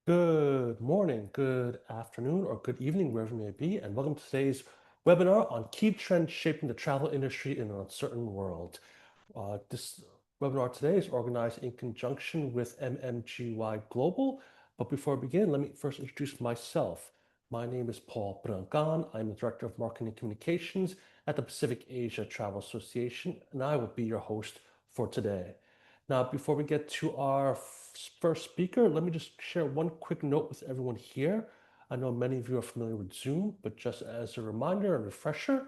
Good morning, good afternoon, or good evening, wherever you may be, and welcome to today's webinar on key trends shaping the travel industry in an uncertain world. This webinar today is organized in conjunction with MMGY Global. But before we begin, let me first introduce myself. My name is Paul Brangan. I'm the Director of Marketing and Communications at the Pacific Asia Travel Association, and I will be your host for today. Now, before we get to our first speaker, let me just share one quick note with everyone here. I know many of you are familiar with Zoom, but just as a reminder and refresher,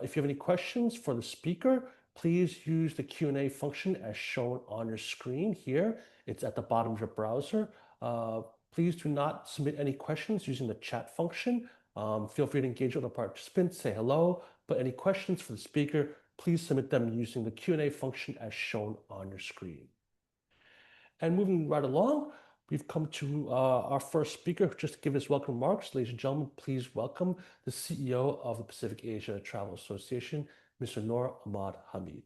if you have any questions for the speaker, please use the Q&A function as shown on your screen here. It's at the bottom of your browser. Please do not submit any questions using the chat function. Feel free to engage with the participants, say hello, but any questions for the speaker, please submit them using the Q&A function as shown on your screen. And moving right along, we've come to our first speaker. Just to give his welcome remarks, ladies and gentlemen, please welcome the CEO of the Pacific Asia Travel Association, Mr. Noor Ahmad Hamid.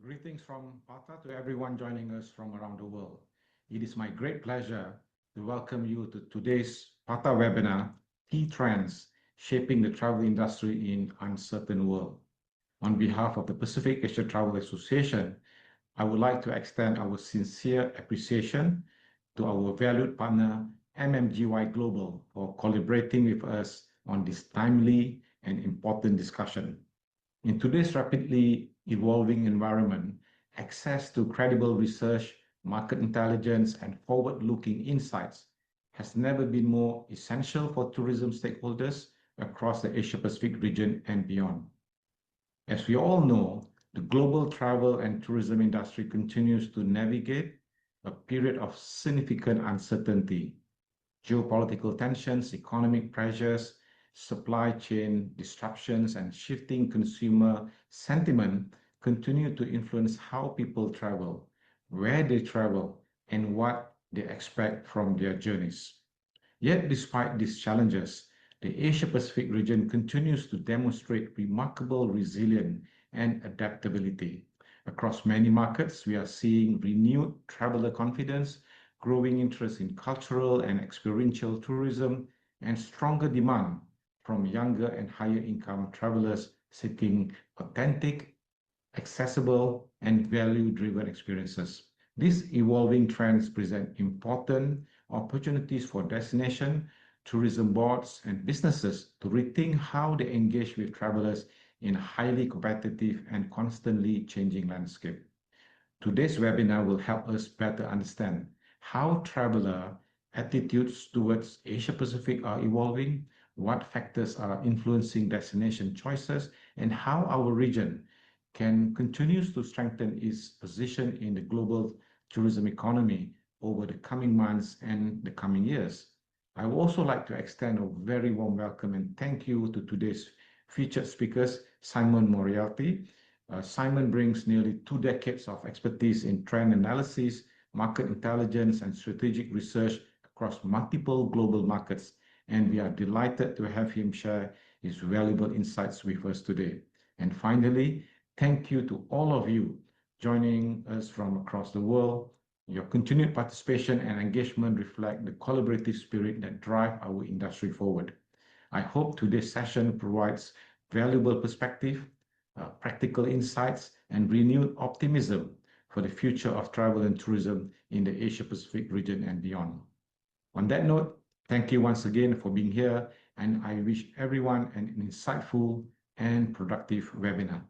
Greetings from Patah to everyone joining us from around the world. It is my great pleasure to welcome you to today's Patah webinar, Key Trends Shaping the Travel Industry in Uncertain World. On behalf of the Pacific Asia Travel Association, I would like to extend our sincere appreciation to our valued partner, MMGY Global, for collaborating with us on this timely and important discussion. In today's rapidly evolving environment, access to credible research, market intelligence, and forward-looking insights has never been more essential for tourism stakeholders across the Asia-Pacific region and beyond. As we all know, the global travel and tourism industry continues to navigate a period of significant uncertainty. Geopolitical tensions, economic pressures, supply chain disruptions, and shifting consumer sentiment continue to influence how people travel, where they travel, and what they expect from their journeys. Yet, despite these challenges, the Asia-Pacific region continues to demonstrate remarkable resilience and adaptability. Across many markets, we are seeing renewed traveler confidence, growing interest in cultural and experiential tourism, and stronger demand from younger and higher income travelers seeking authentic, accessible, and value-driven experiences. These evolving trends present important opportunities for destination, tourism boards, and businesses to rethink how they engage with travelers in a highly competitive and constantly changing landscape. Today's webinar will help us better understand how traveler attitudes towards Asia-Pacific are evolving, what factors are influencing destination choices, and how our region can continue to strengthen its position in the global tourism economy over the coming months and the coming years. I would also like to extend a very warm welcome and thank you to today's featured speakers, Simon Moriarty. Simon brings nearly 2 decades of expertise in trend analysis, market intelligence, and strategic research across multiple global markets, and we are delighted to have him share his valuable insights with us today. And finally, thank you to all of you joining us from across the world. Your continued participation and engagement reflect the collaborative spirit that drives our industry forward. I hope today's session provides valuable perspective, practical insights, and renewed optimism for the future of travel and tourism in the Asia-Pacific region and beyond. On that note, thank you once again for being here, and I wish everyone an insightful and productive webinar.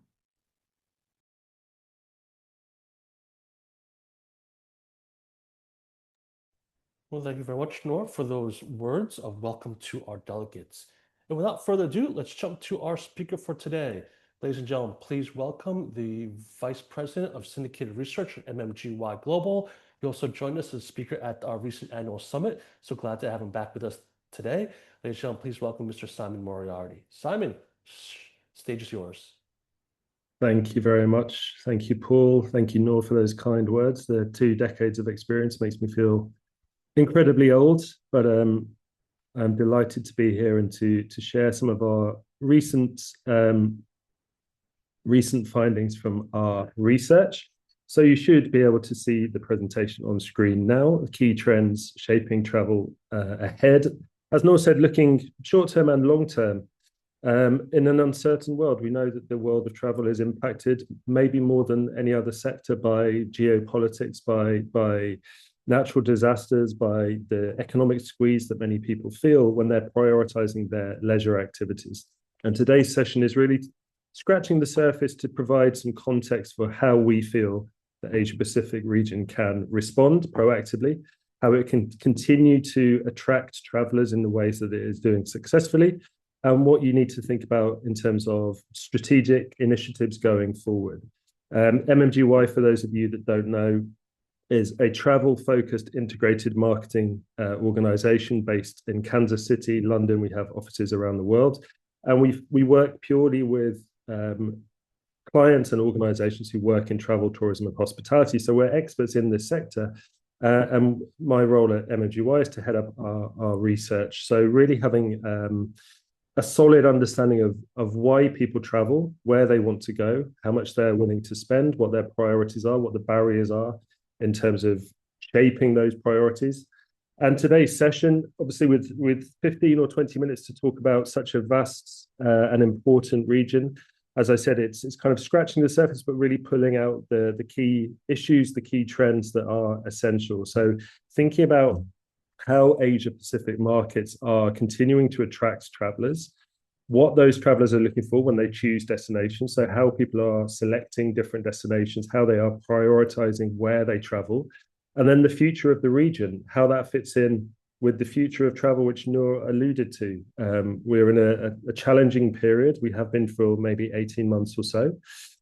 Well, thank you very much, Noor, for those words of welcome to our delegates. And without further ado, let's jump to our speaker for today. Ladies and gentlemen, please welcome the Vice President of Syndicated Research at MMGY Global. He also joined us as a speaker at our recent annual summit. So glad to have him back with us today. Ladies and gentlemen, please welcome Mr. Simon Moriarty. Simon, stage is yours. Thank you very much. Thank you, Paul. Thank you, Noor, for those kind words. The 2 decades of experience makes me feel incredibly old, but I'm delighted to be here and to share some of our recent findings from our research. So you should be able to see the presentation on screen now, key trends shaping travel ahead. As Noor said, looking short-term and long-term. In an uncertain world, we know that the world of travel is impacted maybe more than any other sector by geopolitics, by natural disasters, by the economic squeeze that many people feel when they're prioritizing their leisure activities. And today's session is really scratching the surface to provide some context for how we feel the Asia Pacific region can respond proactively, how it can continue to attract travelers in the ways that it is doing successfully, and what you need to think about in terms of strategic initiatives going forward. MMGY, for those of you that don't know, is a travel-focused integrated marketing organization based in Kansas City, London. We have offices around the world, and we work purely with clients and organizations who work in travel, tourism, and hospitality. So we're experts in this sector. And my role at MMGY is to head up our research. So really having a solid understanding of why people travel, where they want to go, how much they're willing to spend, what their priorities are, what the barriers are in terms of shaping those priorities. And today's session, obviously with 15 or 20 minutes to talk about such a vast and important region, as I said, it's kind of scratching the surface, but really pulling out the key issues, the key trends that are essential. So thinking about how Asia Pacific markets are continuing to attract travelers, what those travelers are looking for when they choose destinations. So how people are selecting different destinations, how they are prioritizing where they travel, and then the future of the region, how that fits in with the future of travel, which Noor alluded to. We're in a challenging period. We have been for maybe 18 months or so,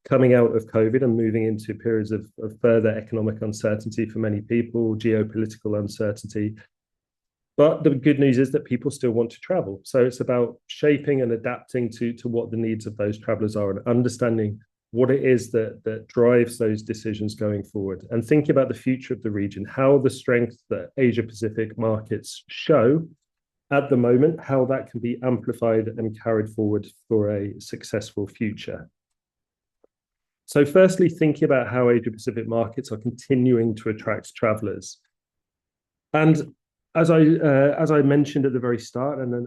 coming out of COVID and moving into periods of further economic uncertainty for many people, geopolitical uncertainty. But the good news is that people still want to travel. So it's about shaping and adapting to what the needs of those travelers are and understanding what it is that drives those decisions going forward, and thinking about the future of the region, how the strength that Asia Pacific markets show at the moment, how that can be amplified and carried forward for a successful future. So firstly, thinking about how Asia Pacific markets are continuing to attract travelers. And as I mentioned at the very start, and then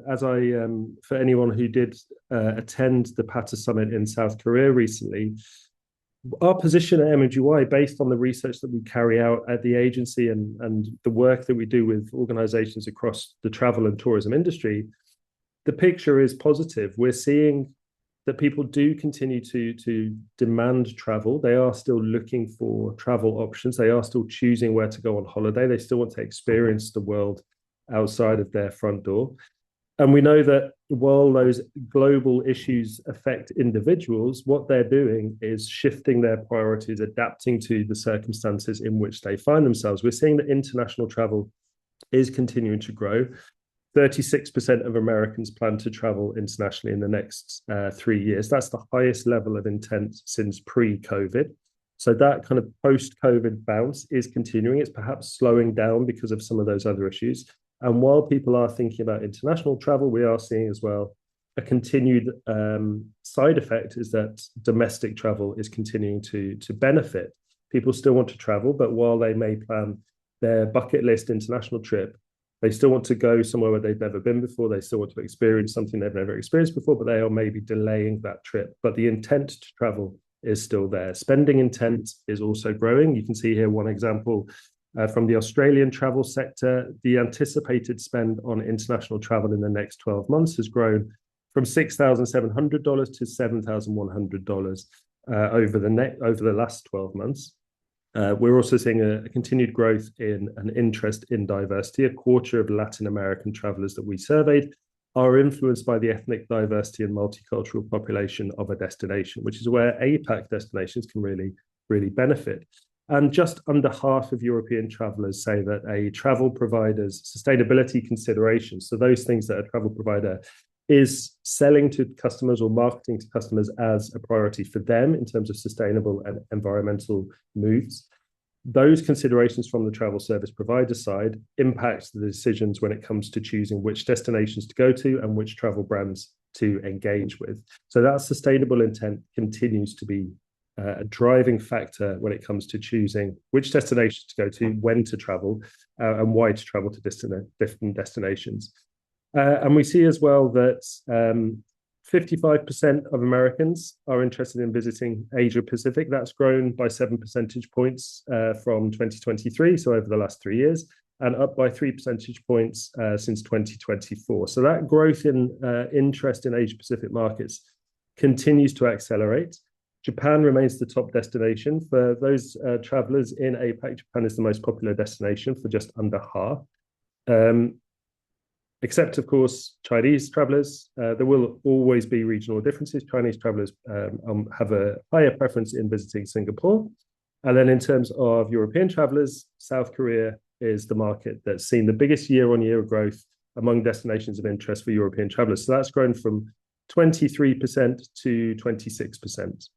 for anyone who did attend the PATA Summit in South Korea recently, our position at MMGY, based on the research that we carry out at the agency and the work that we do with organizations across the travel and tourism industry, the picture is positive. We're seeing that people do continue to demand travel. They are still looking for travel options. They are still choosing where to go on holiday. They still want to experience the world outside of their front door. And we know that while those global issues affect individuals, what they're doing is shifting their priorities, adapting to the circumstances in which they find themselves. We're seeing that international travel is continuing to grow. 36% of Americans plan to travel internationally in the next 3 years. That's the highest level of intent since pre-COVID. So that kind of post-COVID bounce is continuing. It's perhaps slowing down because of some of those other issues. And while people are thinking about international travel, we are seeing as well a continued side effect is that domestic travel is continuing to benefit. People still want to travel, but while they may plan their bucket list international trip, they still want to go somewhere where they've never been before. They still want to experience something they've never experienced before, but they are maybe delaying that trip. But the intent to travel is still there. Spending intent is also growing. You can see here one example from the Australian travel sector. The anticipated spend on international travel in the next 12 months has grown from $6,700 to $7,100 over the last 12 months. We're also seeing a continued growth in an interest in diversity. A quarter of Latin American travelers that we surveyed are influenced by the ethnic diversity and multicultural population of a destination, which is where APAC destinations can really, really benefit. And just under half of European travelers say that a travel provider's sustainability considerations, so those things that a travel provider is selling to customers or marketing to customers as a priority for them in terms of sustainable and environmental moves, those considerations from the travel service provider side impact the decisions when it comes to choosing which destinations to go to and which travel brands to engage with. So that sustainable intent continues to be a driving factor when it comes to choosing which destination to go to, when to travel, and why to travel to different destinations. And we see as well that 55% of Americans are interested in visiting Asia Pacific. That's grown by 7 percentage points from 2023, so over the last 3 years, and up by 3 percentage points since 2024. So that growth in interest in Asia Pacific markets continues to accelerate. Japan remains the top destination. For those travelers in APAC, Japan is the most popular destination for just under half. Except, of course, Chinese travelers. There will always be regional differences. Chinese travelers have a higher preference in visiting Singapore. And then in terms of European travelers, South Korea is the market that's seen the biggest year-on-year growth among destinations of interest for European travelers. So that's grown from 23% to 26%.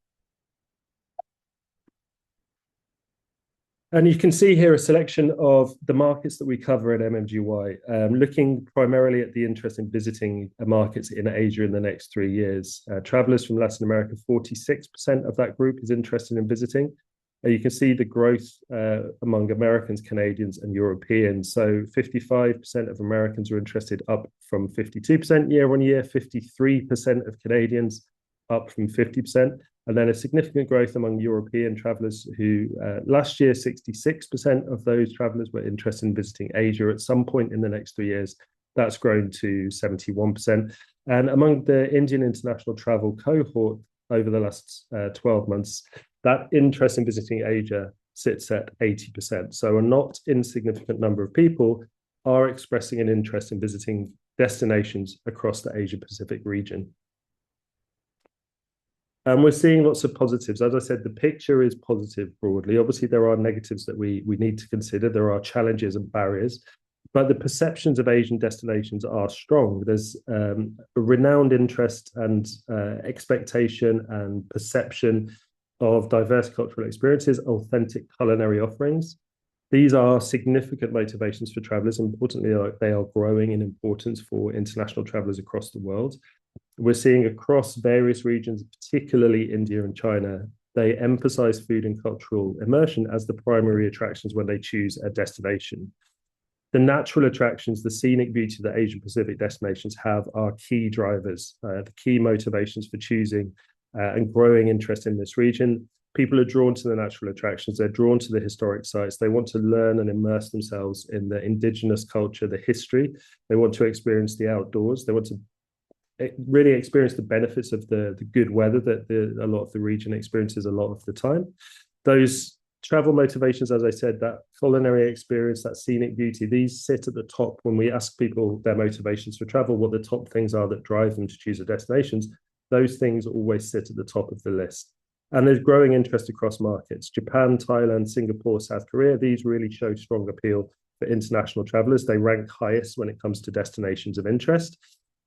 And you can see here a selection of the markets that we cover at MMGY, looking primarily at the interest in visiting markets in Asia in the next 3 years. Travelers from Latin America, 46% of that group is interested in visiting. You can see the growth among Americans, Canadians, and Europeans. So 55% of Americans are interested, up from 52% year on year, 53% of Canadians, up from 50%. And then a significant growth among European travelers who last year, 66% of those travelers were interested in visiting Asia at some point in the next 3 years. That's grown to 71%. And among the Indian international travel cohort over the last 12 months, that interest in visiting Asia sits at 80%. So a not insignificant number of people are expressing an interest in visiting destinations across the Asia Pacific region. And we're seeing lots of positives. As I said, the picture is positive broadly. Obviously, there are negatives that we need to consider. There are challenges and barriers, but the perceptions of Asian destinations are strong. There's a renowned interest and expectation and perception of diverse cultural experiences, authentic culinary offerings. These are significant motivations for travelers. Importantly, they are growing in importance for international travelers across the world. We're seeing across various regions, particularly India and China, they emphasize food and cultural immersion as the primary attractions when they choose a destination. The natural attractions, the scenic beauty that Asian Pacific destinations have are key drivers, the key motivations for choosing and growing interest in this region. People are drawn to the natural attractions. They're drawn to the historic sites. They want to learn and immerse themselves in the indigenous culture, the history. They want to experience the outdoors. They want to really experience the benefits of the good weather that a lot of the region experiences a lot of the time. Those travel motivations, as I said, that culinary experience, that scenic beauty, these sit at the top when we ask people their motivations for travel, what the top things are that drive them to choose a destinations. Those things always sit at the top of the list. And there's growing interest across markets. Japan, Thailand, Singapore, South Korea, these really show strong appeal for international travelers. They rank highest when it comes to destinations of interest.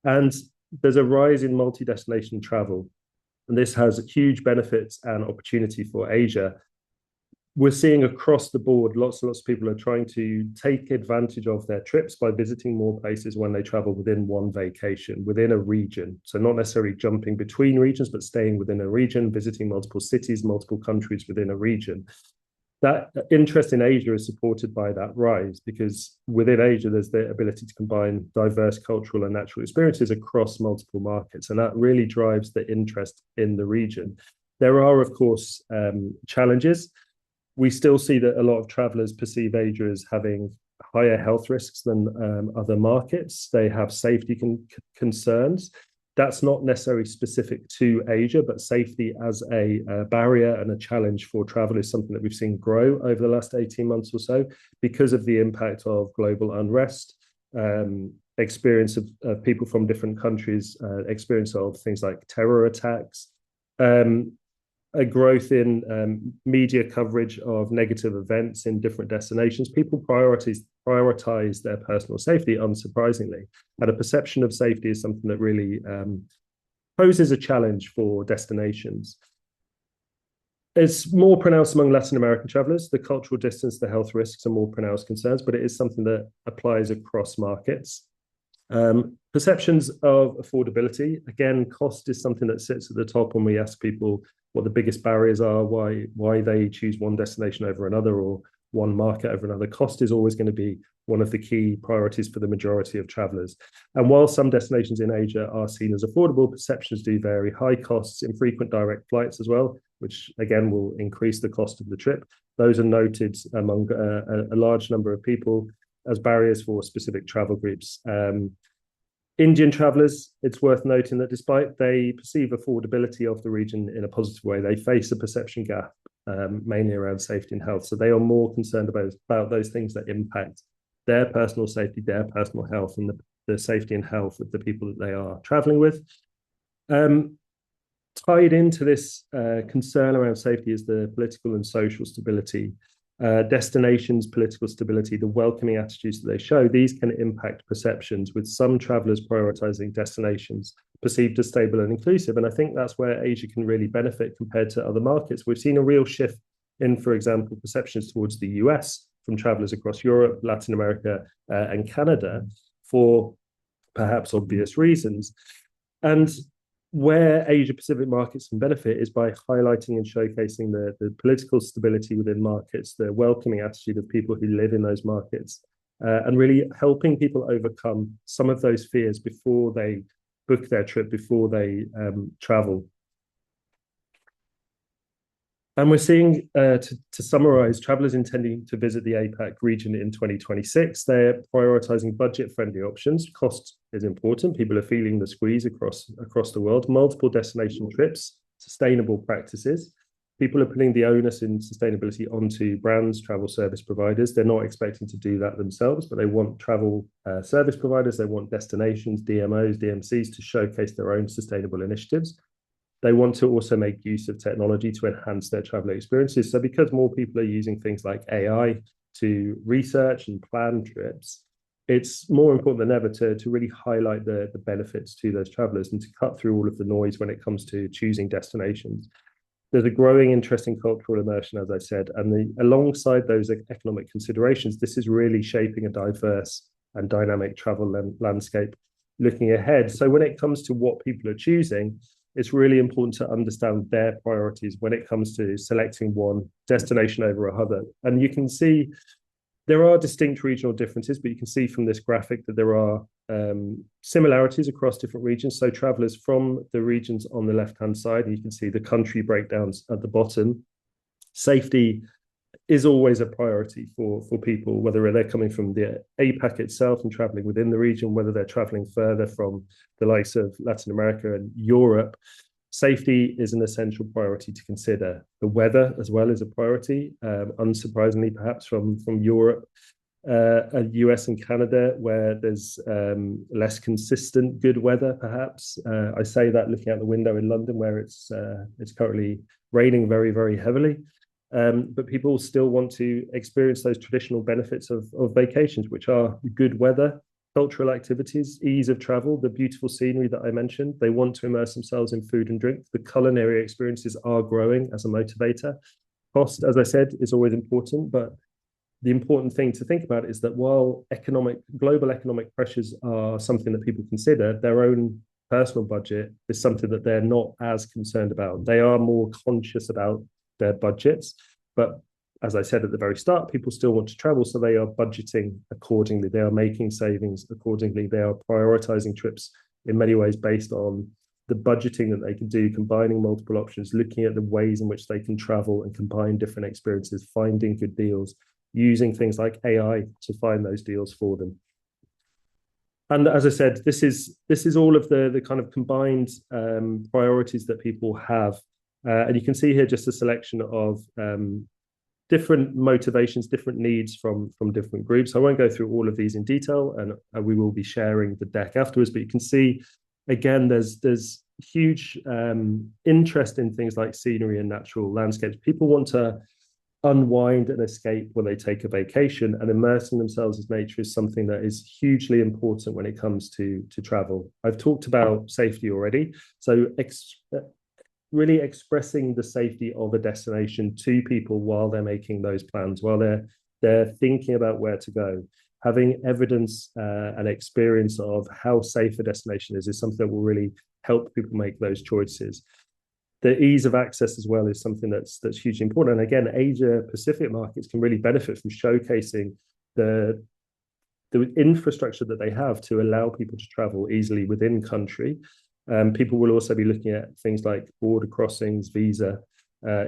And there's a rise in multi-destination travel, and this has huge benefits and opportunity for Asia. We're seeing across the board, lots and lots of people are trying to take advantage of their trips by visiting more places when they travel within one vacation, within a region. So not necessarily jumping between regions, but staying within a region, visiting multiple cities, multiple countries within a region. That interest in Asia is supported by that rise, because within Asia, there's the ability to combine diverse cultural and natural experiences across multiple markets. And that really drives the interest in the region. There are, of course, challenges. We still see that a lot of travelers perceive Asia as having higher health risks than other markets. They have safety concerns. That's not necessarily specific to Asia, but safety as a barrier and a challenge for travel is something that we've seen grow over the last 18 months or so because of the impact of global unrest, experience of people from different countries, experience of things like terror attacks, a growth in media coverage of negative events in different destinations. People prioritize their personal safety, unsurprisingly. And a perception of safety is something that really poses a challenge for destinations. It's more pronounced among Latin American travelers. The cultural distance, the health risks are more pronounced concerns, but it is something that applies across markets. Perceptions of affordability. Again, cost is something that sits at the top when we ask people what the biggest barriers are, why they choose one destination over another or one market over another. Cost is always going to be one of the key priorities for the majority of travelers. And while some destinations in Asia are seen as affordable, perceptions do vary. High costs, infrequent direct flights as well, which again will increase the cost of the trip. Those are noted among a large number of people as barriers for specific travel groups. Indian travelers, it's worth noting that despite they perceive affordability of the region in a positive way, they face a perception gap, mainly around safety and health. So they are more concerned about those things that impact their personal safety, their personal health, and the safety and health of the people that they are traveling with. Tied into this concern around safety is the political and social stability. Destinations, political stability, the welcoming attitudes that they show, these can impact perceptions, with some travelers prioritizing destinations perceived as stable and inclusive. And I think that's where Asia can really benefit compared to other markets. We've seen a real shift in, for example, perceptions towards the US from travelers across Europe, Latin America, and Canada for perhaps obvious reasons. And where Asia Pacific markets can benefit is by highlighting and showcasing the political stability within markets, the welcoming attitude of people who live in those markets, and really helping people overcome some of those fears before they book their trip, before they travel. And we're seeing, to summarize, travelers intending to visit the APAC region in 2026, they're prioritizing budget-friendly options. Cost is important. People are feeling the squeeze across the world. Multiple destination trips, sustainable practices. People are putting the onus in sustainability onto brands, travel service providers. They're not expecting to do that themselves, but they want travel service providers. They want destinations, DMOs, DMCs to showcase their own sustainable initiatives. They want to also make use of technology to enhance their travel experiences. So because more people are using things like AI to research and plan trips, it's more important than ever to really highlight the benefits to those travelers and to cut through all of the noise when it comes to choosing destinations. There's a growing interest in cultural immersion, as I said, and alongside those economic considerations, this is really shaping a diverse and dynamic travel landscape looking ahead. So when it comes to what people are choosing, it's really important to understand their priorities when it comes to selecting one destination over another. And you can see there are distinct regional differences, but you can see from this graphic that there are similarities across different regions. So travelers from the regions on the left-hand side, you can see the country breakdowns at the bottom. Safety is always a priority for people, whether they're coming from the APAC itself and traveling within the region, whether they're traveling further from the likes of Latin America and Europe. Safety is an essential priority to consider. The weather as well is a priority, unsurprisingly, perhaps from Europe, US and Canada, where there's less consistent good weather, perhaps. I say that looking out the window in London, where it's currently raining very, very heavily. But people still want to experience those traditional benefits of vacations, which are good weather, cultural activities, ease of travel, the beautiful scenery that I mentioned. They want to immerse themselves in food and drink. The culinary experiences are growing as a motivator. Cost, as I said, is always important, but the important thing to think about is that while global economic pressures are something that people consider, their own personal budget is something that they're not as concerned about. They are more conscious about their budgets, but as I said at the very start, people still want to travel, so they are budgeting accordingly. They are making savings accordingly. They are prioritizing trips in many ways based on the budgeting that they can do, combining multiple options, looking at the ways in which they can travel and combine different experiences, finding good deals, using things like AI to find those deals for them. And as I said, this is all of the kind of combined priorities that people have. And you can see here just a selection of different motivations, different needs from different groups. I won't go through all of these in detail, and we will be sharing the deck afterwards. But you can see, again, there's huge interest in things like scenery and natural landscapes. People want to unwind and escape when they take a vacation, and immersing themselves in nature is something that is hugely important when it comes to travel. I've talked about safety already. So really expressing the safety of a destination to people while they're making those plans, while they're thinking about where to go. having evidence and experience of how safe a destination is something that will really help people make those choices. The ease of access as well is something that's hugely important. And again, Asia Pacific markets can really benefit from showcasing the infrastructure that they have to allow people to travel easily within country. People will also be looking at things like border crossings, visa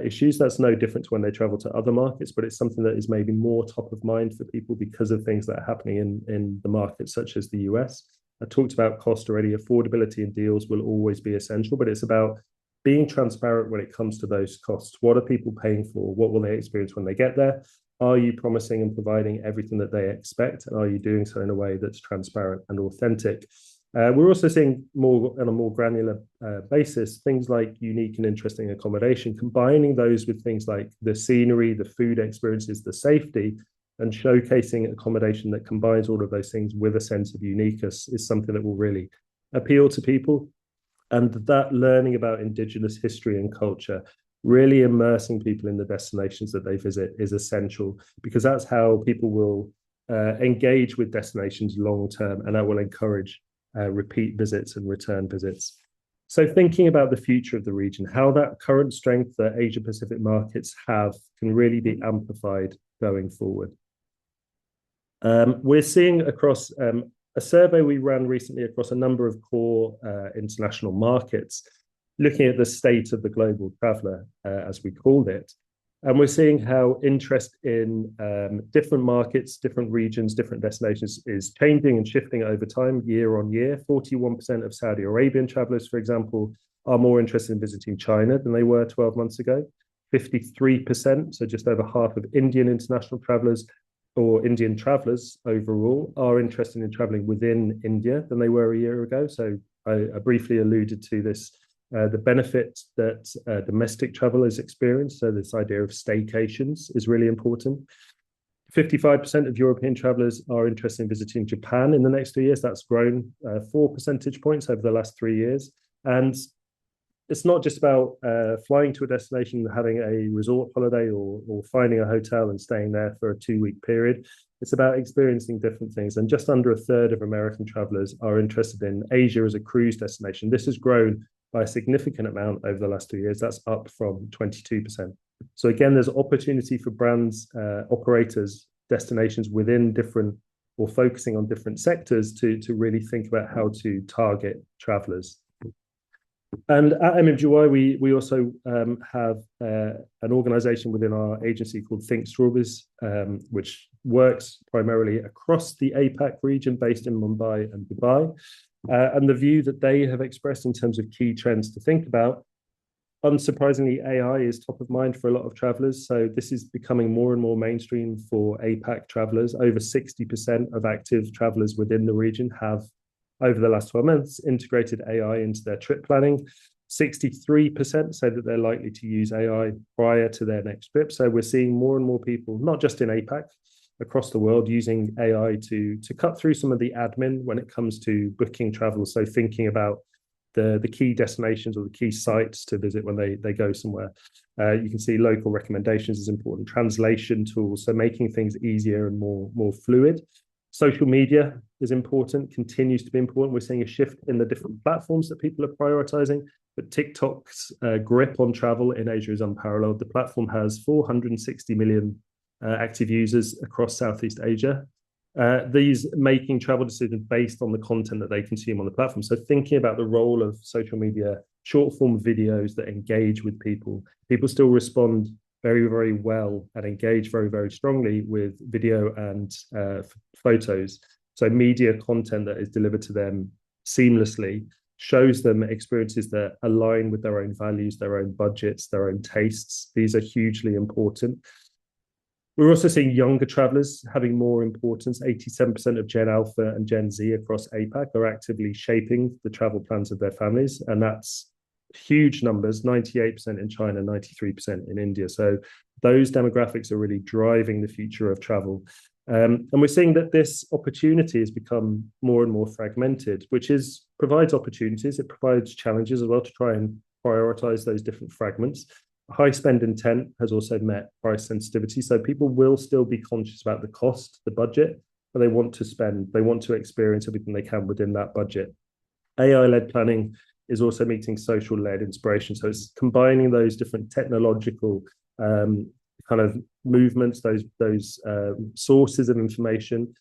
issues. That's no different to when they travel to other markets, but it's something that is maybe more top of mind for people because of things that are happening in the markets such as the US. I talked about cost already. Affordability and deals will always be essential, but it's about being transparent when it comes to those costs. What are people paying for? What will they experience when they get there? Are you promising and providing everything that they expect? And are you doing so in a way that's transparent and authentic? We're also seeing more on a more granular basis, things like unique and interesting accommodation, combining those with things like the scenery, the food experiences, the safety, and showcasing accommodation that combines all of those things with a sense of uniqueness is something that will really appeal to people. And that learning about Indigenous history and culture, really immersing people in the destinations that they visit is essential, because that's how people will engage with destinations long term, and that will encourage repeat visits and return visits. So thinking about the future of the region, how that current strength that Asia Pacific markets have can really be amplified going forward. We're seeing across a survey we ran recently across a number of core international markets, looking at the state of the global traveller, as we called it. And we're seeing how interest in different markets, different regions, different destinations is changing and shifting over time, year on year. 41% of Saudi Arabian travellers, for example, are more interested in visiting China than they were 12 months ago. 53%, so just over half of Indian international travellers or Indian travellers overall are interested in travelling within India than they were a year ago. So I briefly alluded to this, the benefit that domestic travel has experienced. So this idea of staycations is really important. 55% of European travellers are interested in visiting Japan in the next 2 years. That's grown 4 percentage points over the last 3 years. And it's not just about flying to a destination, having a resort holiday or finding a hotel and staying there for a 2-week period. It's about experiencing different things. And just under a third of American travelers are interested in Asia as a cruise destination. This has grown by a significant amount over the last 2 years. That's up from 22%. So again, there's opportunity for brands, operators, destinations within different or focusing on different sectors to really think about how to target travelers. And at MMGY, we also have an organization within our agency called Think Strawberries, which works primarily across the APAC region based in Mumbai and Dubai. And the view that they have expressed in terms of key trends to think about, unsurprisingly, AI is top of mind for a lot of travelers. So this is becoming more and more mainstream for APAC travelers. Over 60% of active travelers within the region have, over the last 12 months, integrated AI into their trip planning. 63% say that they're likely to use AI prior to their next trip. So we're seeing more and more people, not just in APAC, across the world, using AI to cut through some of the admin when it comes to booking travel. So thinking about the key destinations or the key sites to visit when they go somewhere. You can see local recommendations is important, translation tools, so making things easier and more fluid. Social media is important, continues to be important. We're seeing a shift in the different platforms that people are prioritizing, but TikTok's grip on travel in Asia is unparalleled. The platform has 460 million active users across Southeast Asia. These making travel decisions based on the content that they consume on the platform. So thinking about the role of social media, short form videos that engage with people. People still respond very, very well and engage very, very strongly with video and photos. So media content that is delivered to them seamlessly shows them experiences that align with their own values, their own budgets, their own tastes. These are hugely important. We're also seeing younger travelers having more importance. 87% of Gen Alpha and Gen Z across APAC are actively shaping the travel plans of their families. And that's huge numbers, 98% in China, 93% in India. So those demographics are really driving the future of travel. And we're seeing that this opportunity has become more and more fragmented, which provides opportunities. It provides challenges as well to try and prioritize those different fragments. High spend intent has also met price sensitivity. So people will still be conscious about the cost, the budget, but they want to spend, they want to experience everything they can within that budget. AI-led planning is also meeting social-led inspiration. So it's combining those different technological kind of movements, those sources of information,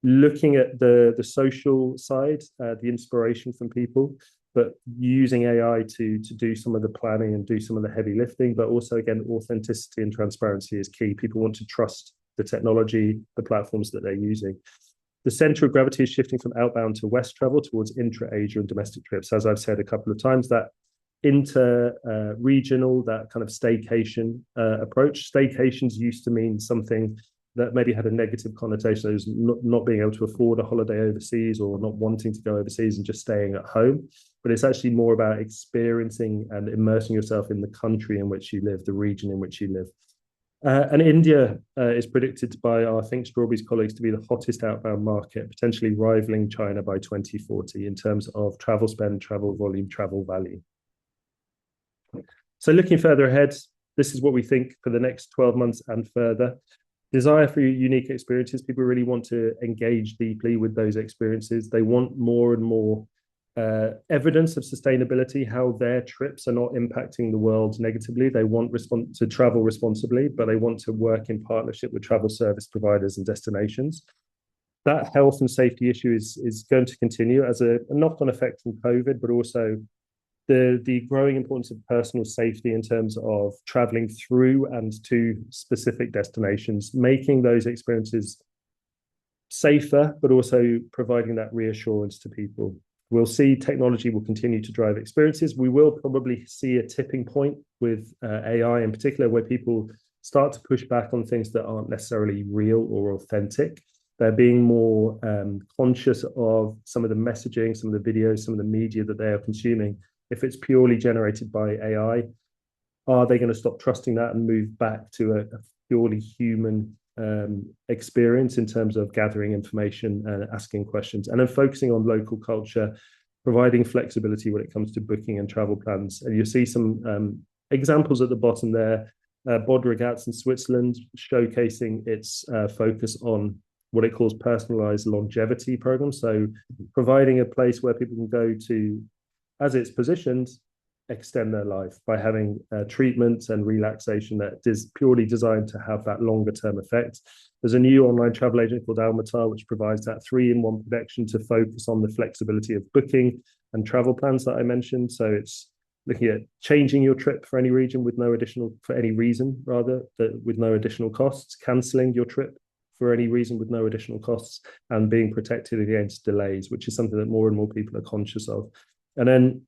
looking at the social side, the inspiration from people, but using AI to do some of the planning and do some of the heavy lifting. But also, again, authenticity and transparency is key. People want to trust the technology, the platforms that they're using. The center of gravity is shifting from outbound to west travel towards intra-Asia and domestic trips. As I've said a couple of times, that inter-regional, that kind of staycation approach. Staycations used to mean something that maybe had a negative connotation. It was not being able to afford a holiday overseas or not wanting to go overseas and just staying at home. But it's actually more about experiencing and immersing yourself in the country in which you live, the region in which you live. And India is predicted by our Think Strawberries colleagues to be the hottest outbound market, potentially rivaling China by 2040 in terms of travel spend, travel volume, travel value. So looking further ahead, this is what we think for the next 12 months and further. Desire for unique experiences. People really want to engage deeply with those experiences. They want more and more evidence of sustainability, how their trips are not impacting the world negatively. They want to travel responsibly, but they want to work in partnership with travel service providers and destinations. That health and safety issue is going to continue as a knock-on effect from COVID, but also the growing importance of personal safety in terms of traveling through and to specific destinations, making those experiences safer, but also providing that reassurance to people. We'll see technology will continue to drive experiences. We will probably see a tipping point with AI in particular, where people start to push back on things that aren't necessarily real or authentic. They're being more conscious of some of the messaging, some of the videos, some of the media that they are consuming. If it's purely generated by AI, are they going to stop trusting that and move back to a purely human experience in terms of gathering information and asking questions, and then focusing on local culture, providing flexibility when it comes to booking and travel plans? And you'll see some examples at the bottom there. Bod Regatta in Switzerland, showcasing its focus on what it calls personalized longevity programs. So providing a place where people can go to, as it's positioned, extend their life by having treatments and relaxation that is purely designed to have that longer term effect. There's a new online travel agent called Almatar, which provides that 3-in-1 protection to focus on the flexibility of booking and travel plans that I mentioned. So it's looking at changing your trip for any region with no additional, for any reason rather, with no additional costs, cancelling your trip for any reason with no additional costs, and being protected against delays, which is something that more and more people are conscious of. And then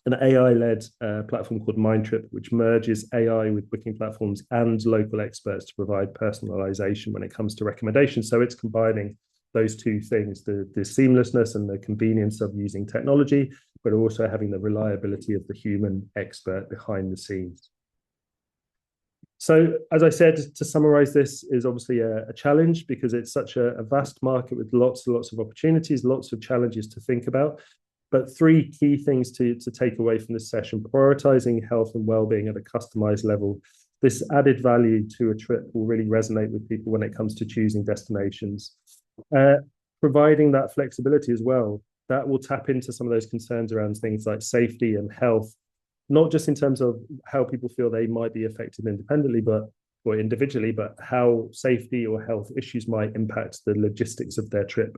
an AI-led platform called Mindtrip, which merges AI with booking platforms and local experts to provide personalization when it comes to recommendations. So it's combining those two things, the seamlessness and the convenience of using technology, but also having the reliability of the human expert behind the scenes. So, as I said, to summarize, this is obviously a challenge because it's such a vast market with lots and lots of opportunities, lots of challenges to think about. But 3 key things to take away from this session: prioritizing health and well-being at a customized level. This added value to a trip will really resonate with people when it comes to choosing destinations. Providing that flexibility as well, that will tap into some of those concerns around things like safety and health, not just in terms of how people feel they might be affected independently, or individually, but how safety or health issues might impact the logistics of their trip.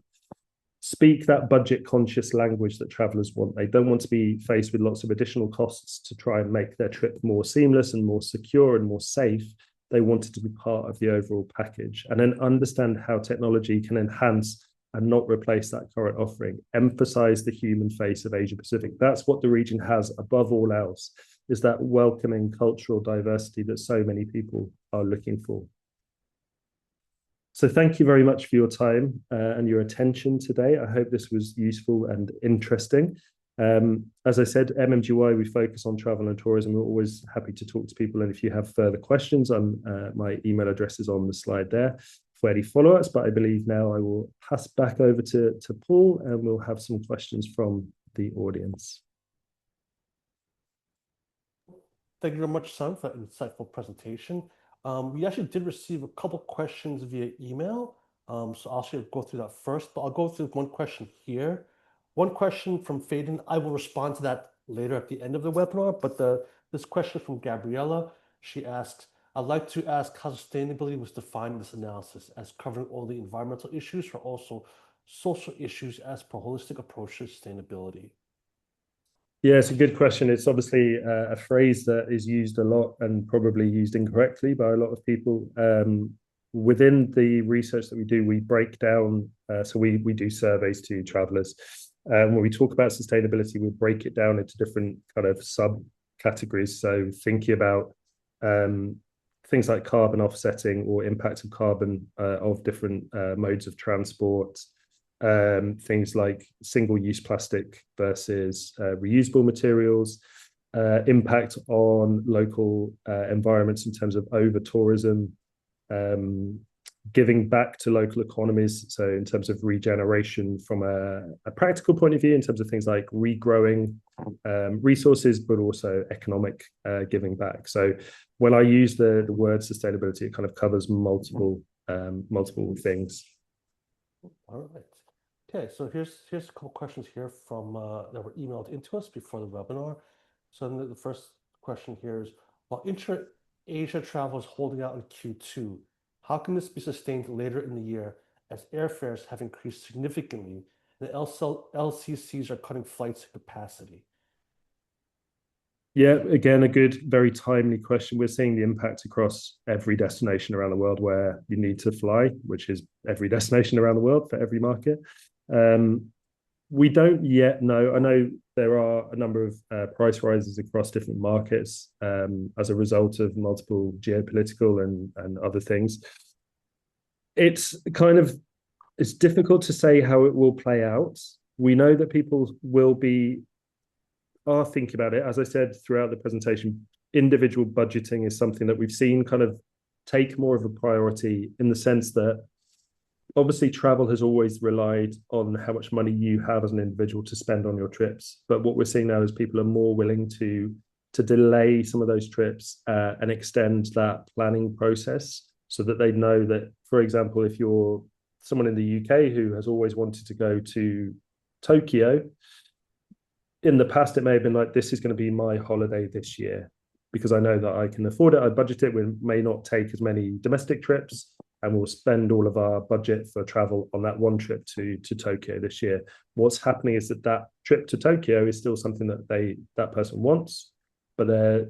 Speak that budget conscious language that travelers want. They don't want to be faced with lots of additional costs to try and make their trip more seamless and more secure and more safe. They want it to be part of the overall package, and then understand how technology can enhance and not replace that current offering. Emphasize the human face of Asia Pacific. That's what the region has above all else, is that welcoming cultural diversity that so many people are looking for. So thank you very much for your time and your attention today. I hope this was useful and interesting. As I said, MMGY, we focus on travel and tourism. We're always happy to talk to people. And if you have further questions, my email address is on the slide there for any follow-ups. But I believe now I will pass back over to Paul, and we'll have some questions from the audience. Thank you very much, Sam, for that insightful presentation. We actually did receive a couple questions via email. So I'll actually go through that first, but I'll go through one question here. One question from Faden. I will respond to that later at the end of the webinar, but this question from Gabriella, she asks, I'd like to ask how sustainability was defined in this analysis as covering all the environmental issues or also social issues as per holistic approach to sustainability. Yeah, it's a good question. It's obviously a phrase that is used a lot and probably used incorrectly by a lot of people. Within the research that we do, we break down, so we do surveys to travelers. When we talk about sustainability, we break it down into different kind of subcategories. So thinking about things like carbon offsetting or impact of carbon of different modes of transport, things like single-use plastic versus reusable materials, impact on local environments in terms of over-tourism, giving back to local economies. So in terms of regeneration from a practical point of view, in terms of things like regrowing resources, but also economic giving back. So when I use the word sustainability, it kind of covers multiple things. All right. Okay, so here's a couple questions here from that were emailed into us before the webinar. So the first question here is, while intra-Asia travel is holding out in Q2, how can this be sustained later in the year as airfares have increased significantly and the LCCs are cutting flights to capacity? Yeah, again, a good, very timely question. We're seeing the impact across every destination around the world where you need to fly, which is every destination around the world for every market. We don't yet know. I know there are a number of price rises across different markets as a result of multiple geopolitical and other things. It's difficult to say how it will play out. We know that people are thinking about it. As I said throughout the presentation, individual budgeting is something that we've seen kind of take more of a priority, in the sense that obviously travel has always relied on how much money you have as an individual to spend on your trips. But what we're seeing now is people are more willing to delay some of those trips and extend that planning process, so that they know that, for example, if you're someone in the UK who has always wanted to go to Tokyo, in the past, it may have been like, this is going to be my holiday this year because I know that I can afford it. I budget it. We may not take as many domestic trips, and we'll spend all of our budget for travel on that one trip to Tokyo this year. What's happening is that trip to Tokyo is still something that that person wants, but they're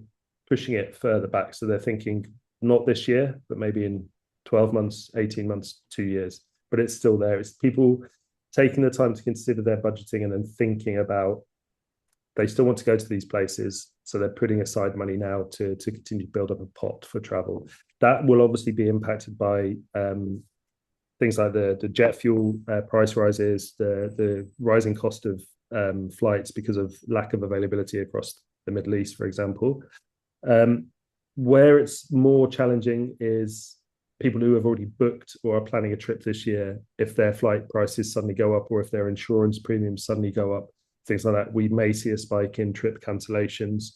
pushing it further back. So they're thinking not this year, but maybe in 12 months, 18 months, 2 years. But it's still there. It's people taking the time to consider their budgeting and then thinking about, they still want to go to these places, so they're putting aside money now to continue to build up a pot for travel. That will obviously be impacted by things like the jet fuel price rises, the rising cost of flights because of lack of availability across the Middle East, for example. Where it's more challenging is people who have already booked or are planning a trip this year. If their flight prices suddenly go up, or if their insurance premiums suddenly go up, things like that, we may see a spike in trip cancellations.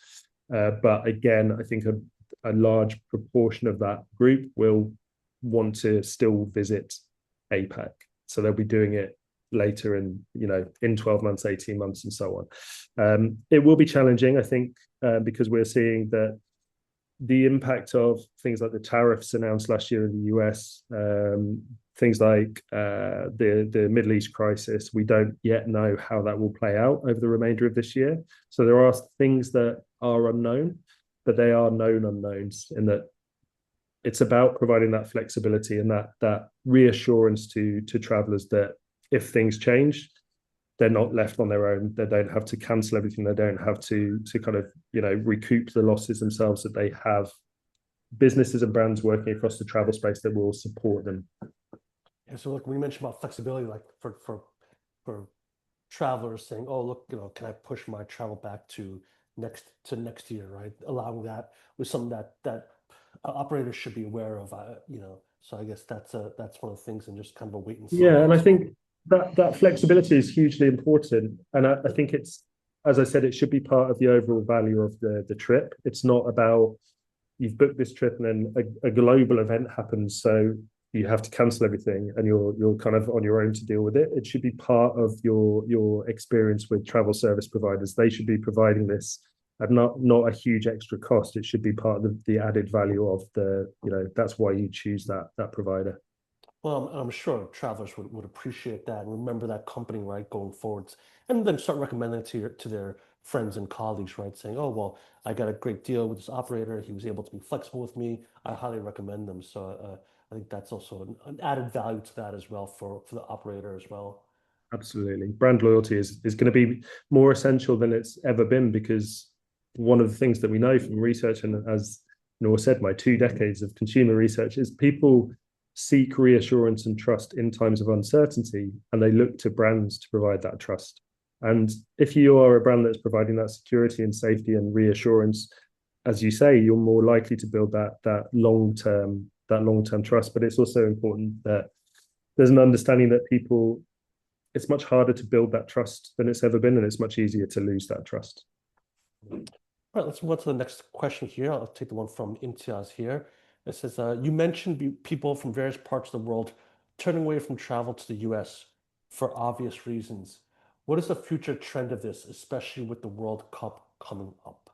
But again, I think a large proportion of that group will want to still visit APAC. So they'll be doing it later in 12 months, 18 months, and so on. It will be challenging, I think, because we're seeing that the impact of things like the tariffs announced last year in the US, things like the Middle East crisis, we don't yet know how that will play out over the remainder of this year. So there are things that are unknown, but they are known unknowns, in that it's about providing that flexibility and that reassurance to travelers that if things change, they're not left on their own. They don't have to cancel everything. They don't have to kind of recoup the losses themselves, that they have businesses and brands working across the travel space that will support them. Yeah, so look, we mentioned about flexibility, like for travelers saying, oh, look, can I push my travel back to next year, right? Allowing that was something that operators should be aware of, So I guess that's one of the things, and just kind of a wait and see. Yeah, and I think that flexibility is hugely important, and I think it's, as I said, it should be part of the overall value of the trip. It's not about, you've booked this trip and then a global event happens, so you have to cancel everything and you're kind of on your own to deal with it. It should be part of your experience with travel service providers. They should be providing this at not a huge extra cost. It should be part of the added value of that's why you choose that provider. Well, I'm sure travelers would appreciate that and remember that company, right, going forwards, and then start recommending it to their friends and colleagues, right, saying, "Oh, well, I got a great deal with this operator. He was able to be flexible with me. I highly recommend them." So I think that's also an added value to that as well for the operator as well. Absolutely. Brand loyalty is going to be more essential than it's ever been, because one of the things that we know from research, and as Noor said, my 2 decades of consumer research, is people seek reassurance and trust in times of uncertainty, and they look to brands to provide that trust. And if you are a brand that's providing that security and safety and reassurance, as you say, you're more likely to build that long-term trust. But it's also important that there's an understanding that it's much harder to build that trust than it's ever been, and it's much easier to lose that trust. All right, let's move on to the next question here. I'll take the one from Imtiaz here. It says, you mentioned people from various parts of the world turning away from travel to the US for obvious reasons. What is the future trend of this, especially with the World Cup coming up?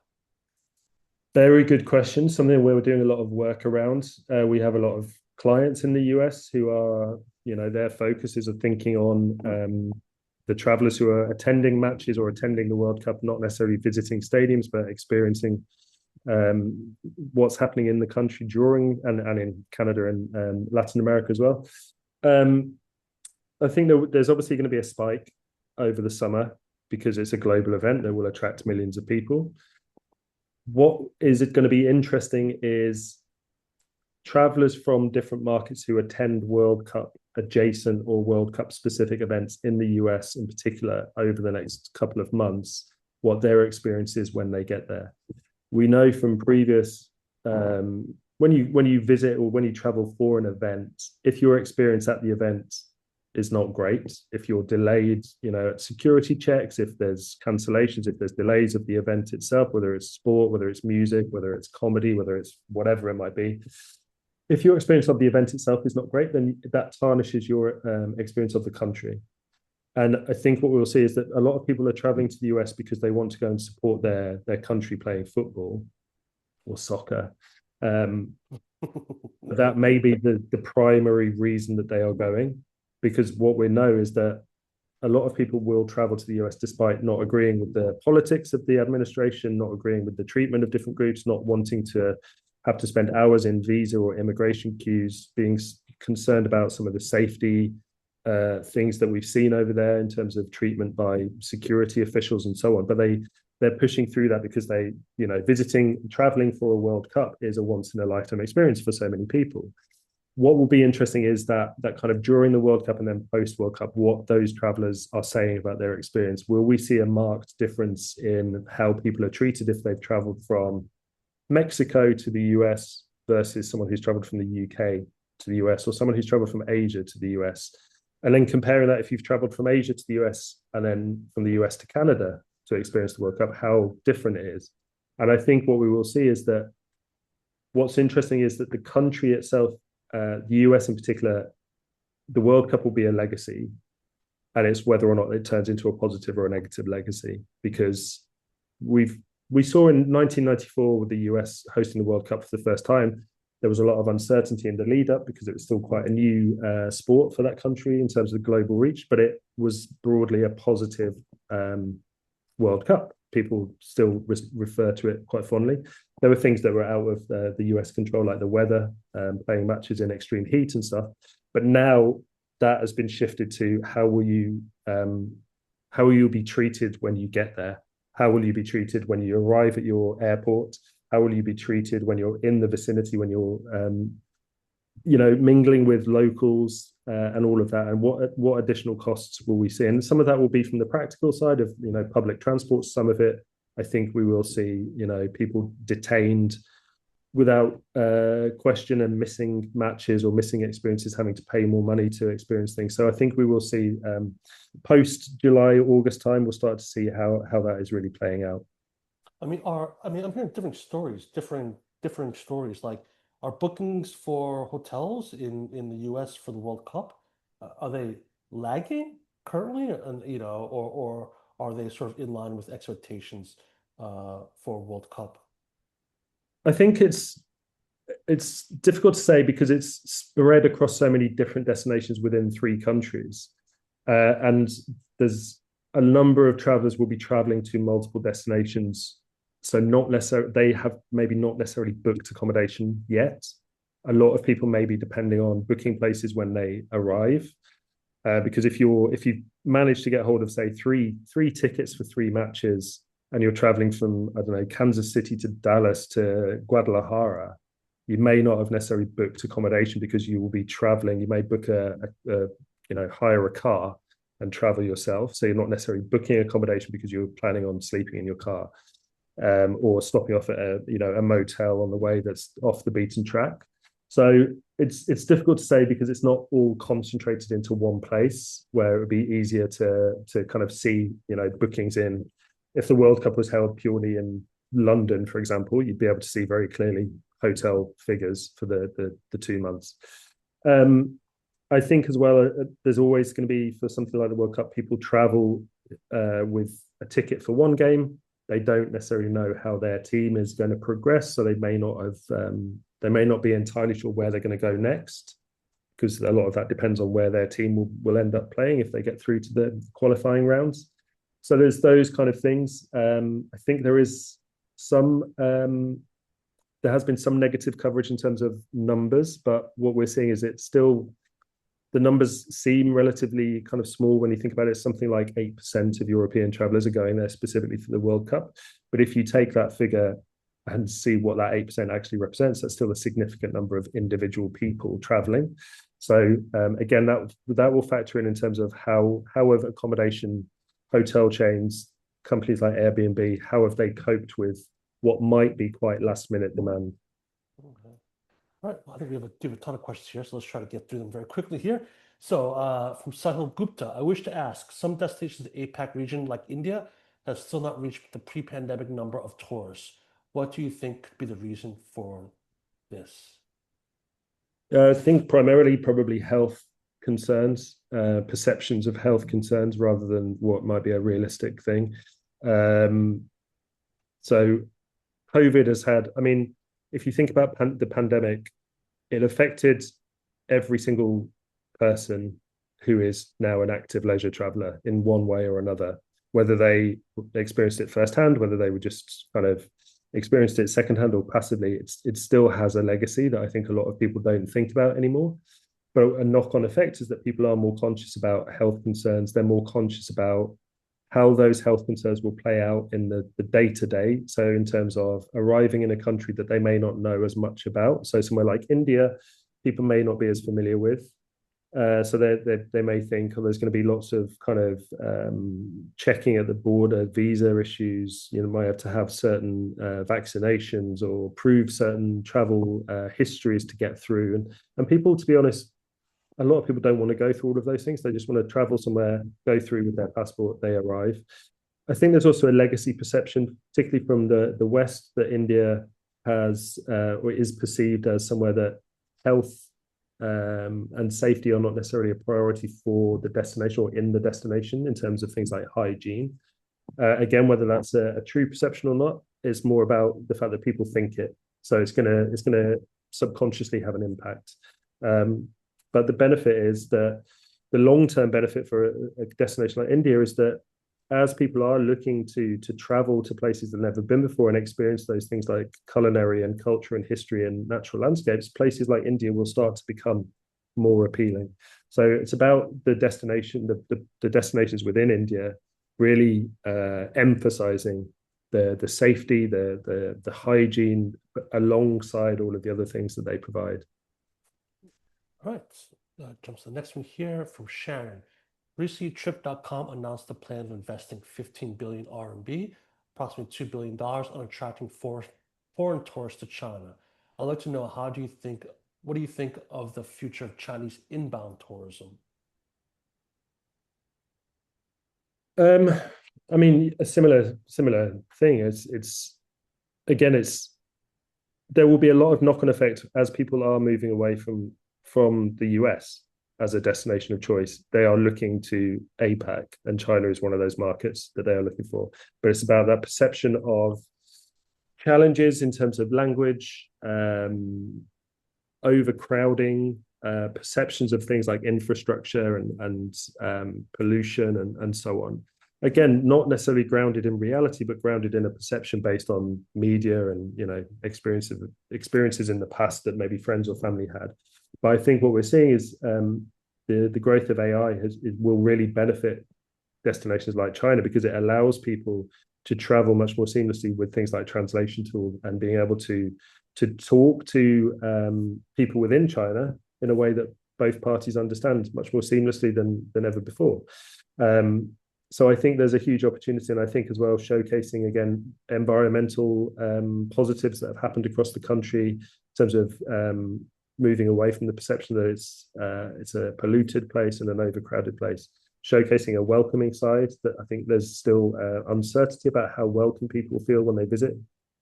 Very good question. Something we're doing a lot of work around. We have a lot of clients in the US who are, their focus is thinking on the travelers who are attending matches or attending the World Cup, not necessarily visiting stadiums, but experiencing what's happening in the country during and in Canada and Latin America as well. I think there's obviously going to be a spike over the summer because it's a global event that will attract millions of people. What is it going to be interesting is travelers from different markets who attend World Cup adjacent or World Cup specific events in the US in particular over the next couple of months, what their experience is when they get there. We know from previous, when you visit or when you travel for an event, if your experience at the event is not great, if you're delayed, at security checks, if there's cancellations, if there's delays of the event itself, whether it's sport, whether it's music, whether it's comedy, whether it's whatever it might be, if your experience of the event itself is not great, then that tarnishes your experience of the country. And I think what we'll see is that a lot of people are traveling to the US because they want to go and support their country playing football or soccer. That may be the primary reason that they are going, because what we know is that a lot of people will travel to the US despite not agreeing with the politics of the administration, not agreeing with the treatment of different groups, not wanting to have to spend hours in visa or immigration queues, being concerned about some of the safety things that we've seen over there in terms of treatment by security officials and so on. But they're pushing through that because traveling for a World Cup is a once in a lifetime experience for so many people. What will be interesting is that kind of during the World Cup and then post World Cup, what those travelers are saying about their experience. Will we see a marked difference in how people are treated if they've traveled from Mexico to the US versus someone who's traveled from the UK to the US, or someone who's traveled from Asia to the US? And then comparing that, if you've traveled from Asia to the US and then from the US to Canada to experience the World Cup, how different it is. And I think what we will see is that what's interesting is that the country itself, the US in particular, the World Cup will be a legacy. And it's whether or not it turns into a positive or a negative legacy, because we saw in 1994 with the US hosting the World Cup for the first time, there was a lot of uncertainty in the lead up because it was still quite a new sport for that country in terms of global reach, but it was broadly a positive World Cup. People still refer to it quite fondly. There were things that were out of the US control, like the weather, playing matches in extreme heat and stuff. But now that has been shifted to how will you be treated when you get there? How will you be treated when you arrive at your airport? How will you be treated when you're in the vicinity, when you're, mingling with locals and all of that? And what additional costs will we see? And some of that will be from the practical side of, public transport. Some of it, I think we will see, people detained without question and missing matches or missing experiences, having to pay more money to experience things. So I think we will see post July, August time, we'll start to see how that is really playing out. I'm hearing different stories. Like Are bookings for hotels in the US for the World Cup, are they lagging currently, and or are they sort of in line with expectations for World Cup? I think it's difficult to say because it's spread across so many different destinations within 3 countries, and there's a number of travelers will be traveling to multiple destinations. So not necessarily they have maybe not necessarily booked accommodation yet. A lot of people may be depending on booking places when they arrive, because if you manage to get hold of say three tickets for 3 matches and you're traveling from I don't know Kansas City to Dallas to Guadalajara, you may not have necessarily booked accommodation because you will be traveling. You may book hire a car and travel yourself. So you're not necessarily booking accommodation because you're planning on sleeping in your car, or stopping off at a motel on the way that's off the beaten track. So it's difficult to say because it's not all concentrated into one place where it would be easier to kind of see bookings in. If the World Cup was held purely in London, for example, you'd be able to see very clearly hotel figures for the 2 months. I think as well, there's always going to be for something like the World Cup, people travel with a ticket for one game. They don't necessarily know how their team is going to progress, so they may not be entirely sure where they're going to go next, because a lot of that depends on where their team will end up playing if they get through to the qualifying rounds. So there's those kind of things. I think there has been some negative coverage in terms of numbers, but what we're seeing is the numbers seem relatively kind of small when you think about it. Something like 8% of European travelers are going there specifically for the World Cup. But if you take that figure and see what that 8% actually represents, that's still a significant number of individual people traveling. So again, that will factor in terms of however accommodation hotel chains, companies like Airbnb, how have they coped with what might be quite last minute demand. Okay. All right, well, I think we have a ton of questions here, so let's try to get through them very quickly here. So, from Sahil Gupta, I wish to ask, some destinations in the APAC region, like India, have still not reached the pre-pandemic number of tourists. What do you think could be the reason for this? I think primarily probably health concerns, perceptions of health concerns rather than what might be a realistic thing. So COVID has had, I mean, if you think about the pandemic, it affected every single person who is now an active leisure traveler in one way or another, whether they experienced it firsthand, whether they were just kind of experienced it secondhand or passively. It still has a legacy that I think a lot of people don't think about anymore. But a knock-on effect is that people are more conscious about health concerns. They're more conscious about how those health concerns will play out in the day-to-day. So in terms of arriving in a country that they may not know as much about. So somewhere like India, people may not be as familiar with. So they may think, oh, there's going to be lots of kind of checking at the border, visa issues. You might have to have certain vaccinations or prove certain travel histories to get through. And people, to be honest, a lot of people don't want to go through all of those things. They just want to travel somewhere, go through with their passport, they arrive. I think there's also a legacy perception, particularly from the West, that India has or is perceived as somewhere that health and safety are not necessarily a priority for the destination or in the destination in terms of things like hygiene. Again, whether that's a true perception or not, it's more about the fact that people think it. So it's gonna subconsciously have an impact. But the benefit is that the long-term benefit for a destination like India is that as people are looking to travel to places they've never been before and experience those things like culinary and culture and history and natural landscapes, places like India will start to become more appealing. So it's about the destination, the destinations within India really emphasizing the safety, the hygiene alongside all of the other things that they provide. All right, jumps to the next one here from Sharon. Recently, Trip.com announced the plan of investing 15 billion RMB, approximately $2 billion, on attracting foreign tourists to China. I'd like to know what do you think of the future of Chinese inbound tourism? I mean, a similar thing. It's again, there will be a lot of knock-on effect as people are moving away from the US as a destination of choice. They are looking to APAC, and China is one of those markets that they are looking for. But it's about that perception of challenges in terms of language, overcrowding, perceptions of things like infrastructure and pollution and so on. Again, not necessarily grounded in reality, but grounded in a perception based on media and experiences in the past that maybe friends or family had. But I think what we're seeing is the growth of AI will really benefit destinations like China, because it allows people to travel much more seamlessly with things like translation tools and being able to talk to people within China in a way that both parties understand much more seamlessly than ever before. So I think there's a huge opportunity, and I think as well showcasing again environmental positives that have happened across the country in terms of moving away from the perception that it's a polluted place and an overcrowded place. Showcasing a welcoming side, that I think there's still uncertainty about how welcome people feel when they visit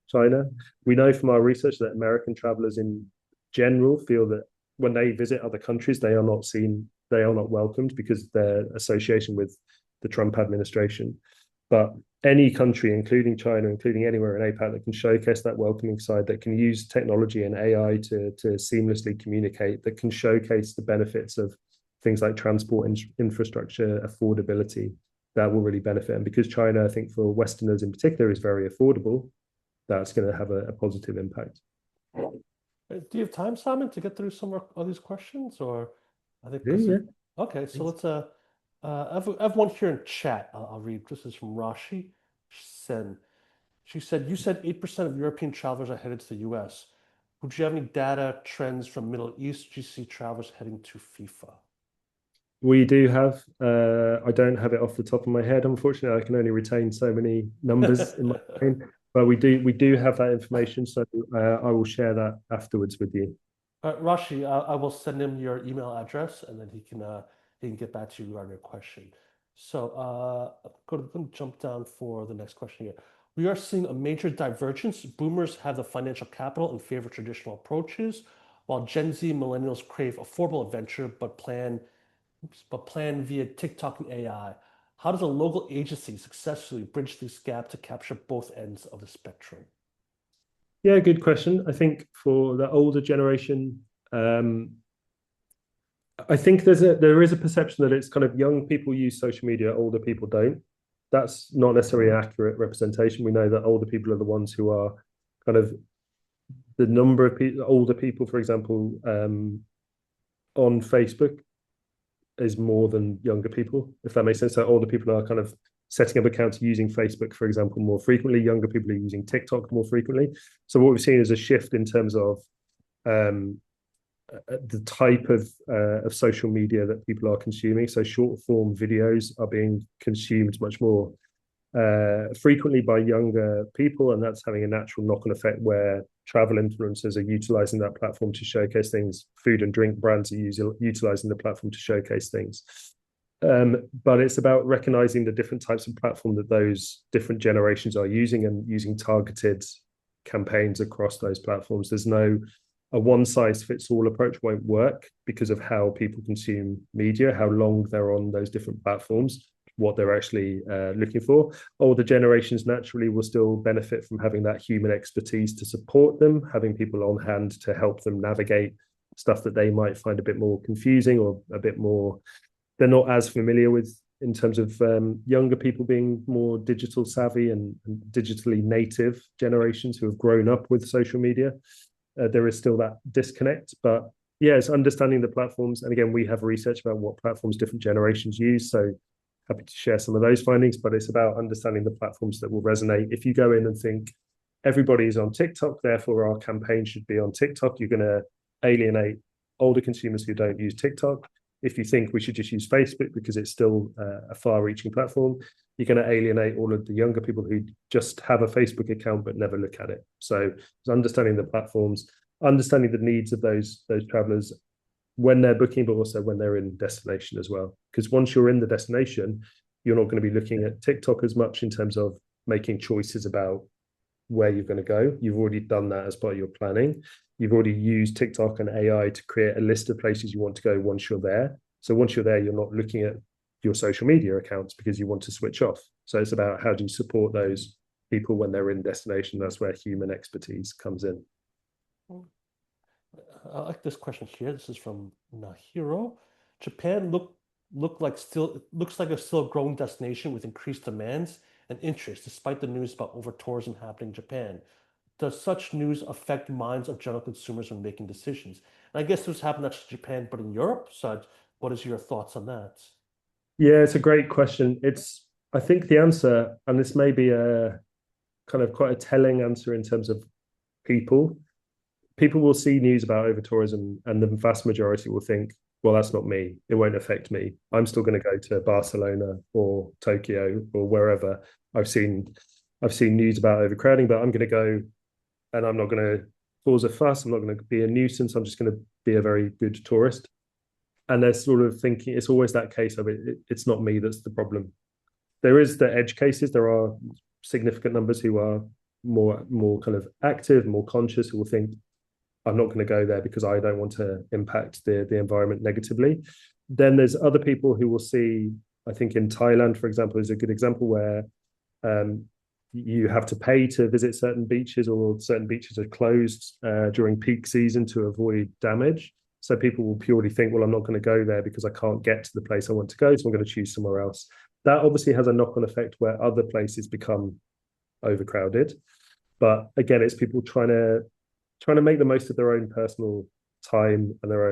China. We know from our research that American travelers in general feel that when they visit other countries, they are not seen, they are not welcomed because of their association with the Trump administration. But any country, including China, including anywhere in APAC, that can showcase that welcoming side, that can use technology and AI to seamlessly communicate, that can showcase the benefits of things like transport infrastructure, affordability, that will really benefit. And because China, I think for Westerners in particular, is very affordable, that's going to have a positive impact. Do you have time, Simon, to get through some of these questions, or I think Yeah. Okay, so let's I have one here in chat. I'll read. This is from Rashi Sen. She said, "You said 8% of European travelers are headed to the US. Would you have any data trends from Middle East? Do you see travelers heading to FIFA?" We do have. I don't have it off the top of my head. Unfortunately, I can only retain so many numbers in my brain. But we do have that information, so I will share that afterwards with you. Rashi, I will send him your email address, and then he can get back to you on your question. So I'm going to jump down for the next question here. We are seeing a major divergence. Boomers have the financial capital and favor traditional approaches, while Gen Z millennials crave affordable adventure but plan via TikTok and AI. How does a local agency successfully bridge this gap to capture both ends of the spectrum? Yeah, good question. I think for the older generation, I think there is a perception that it's kind of young people use social media, older people don't. That's not necessarily an accurate representation. We know that older people are the ones who are kind of the number of older people, for example, on Facebook is more than younger people, if that makes sense. So older people are kind of setting up accounts using Facebook, for example, more frequently. Younger people are using TikTok more frequently. So what we've seen is a shift in terms of the type of social media that people are consuming. So short form videos are being consumed much more frequently by younger people, and that's having a natural knock-on effect where travel influencers are utilizing that platform to showcase things. Food and drink brands are utilizing the platform to showcase things. But it's about recognizing the different types of platform that those different generations are using, and using targeted campaigns across those platforms. There's no a one-size-fits-all approach won't work because of how people consume media, how long they're on those different platforms, what they're actually looking for. Older generations naturally will still benefit from having that human expertise to support them, having people on hand to help them navigate stuff that they might find a bit more confusing or a bit more they're not as familiar with, in terms of younger people being more digital savvy and digitally native generations who have grown up with social media. There is still that disconnect, but yeah, it's understanding the platforms. And again, we have research about what platforms different generations use. So happy to share some of those findings, but it's about understanding the platforms that will resonate. If you go in and think everybody's on TikTok, therefore our campaign should be on TikTok, you're going to alienate older consumers who don't use TikTok. If you think we should just use Facebook because it's still a far-reaching platform, you're going to alienate all of the younger people who just have a Facebook account but never look at it. So it's understanding the platforms, understanding the needs of those travelers when they're booking, but also when they're in destination as well. Because once you're in the destination, you're not going to be looking at TikTok as much in terms of making choices about where you're going to go. You've already done that as part of your planning. You've already used TikTok and AI to create a list of places you want to go once you're there. So once you're there, you're not looking at your social media accounts because you want to switch off. So it's about how do you support those people when they're in destination. That's where human expertise comes in. I like this question here. This is from Nahiro. Japan looks like a still growing destination with increased demands and interest, despite the news about over tourism happening in Japan. Does such news affect minds of general consumers when making decisions? And I guess this happened not just in Japan, but in Europe. So, what is your thoughts on that? Yeah, it's a great question. I think the answer, and this may be a kind of quite a telling answer in terms of people. People will see news about over tourism, and the vast majority will think, well, that's not me. It won't affect me. I'm still going to go to Barcelona or Tokyo or wherever. I've seen news about overcrowding, but I'm going to go and I'm not going to cause a fuss. I'm not going to be a nuisance. I'm just going to be a very good tourist. And they're sort of thinking it's always that case of it's not me that's the problem. There is the edge cases. There are significant numbers who are more kind of active, more conscious, who will think, I'm not going to go there because I don't want to impact the environment negatively. Then there's other people who will see, I think in Thailand, for example, is a good example where you have to pay to visit certain beaches, or certain beaches are closed during peak season to avoid damage. So people will purely think, well, I'm not going to go there because I can't get to the place I want to go, so I'm going to choose somewhere else. That obviously has a knock-on effect where other places become overcrowded. But again, it's people trying to make the most of their own personal time and their